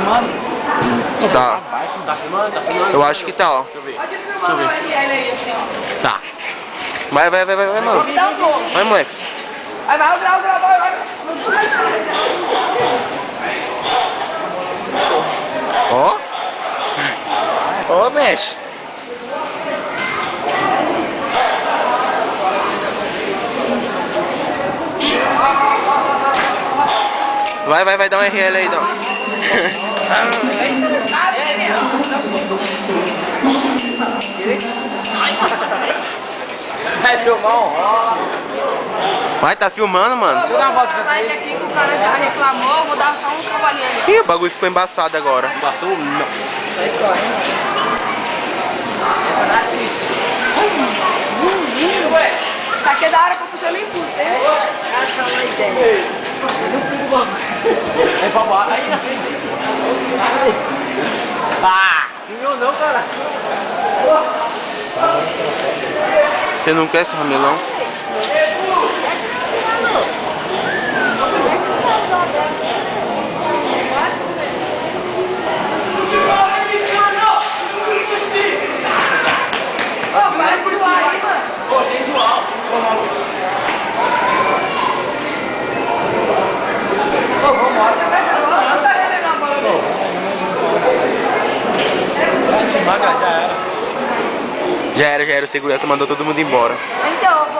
filmando? Tá. Tá filmando? Tá filmando? Eu acho que tá, ó. Deixa eu ver. Deixa eu ver. Aí, assim, ó. Tá. Vai, mano. Dá um pouco. Vai, moleque. Vai, o grau, vai. Ó. Ó, mexe. Vai, dá um RL aí, então. Vai tomar um rola. Vai, tá filmando, mano. Deixa eu dar uma volta pra ele aqui que o cara já reclamou, vou dar só um cavalinho ali. Ih, o bagulho ficou embaçado agora. Passou? Não. Essa da Twitch. Isso aqui é da hora que eu puxei nem impulso, hein? Acha uma ideia. Vem pra baixo. Aí na frente. Ah! Filmou não, cara. Você não quer esse ramelão? Ô, para de zoar aí, mano. Pô, sem zoar. Ô, vambora. Você vai ser zoando, tá rendendo a bola dele. Se esmaga, já era. Já era. O segurança mandou todo mundo embora. Então, eu vou...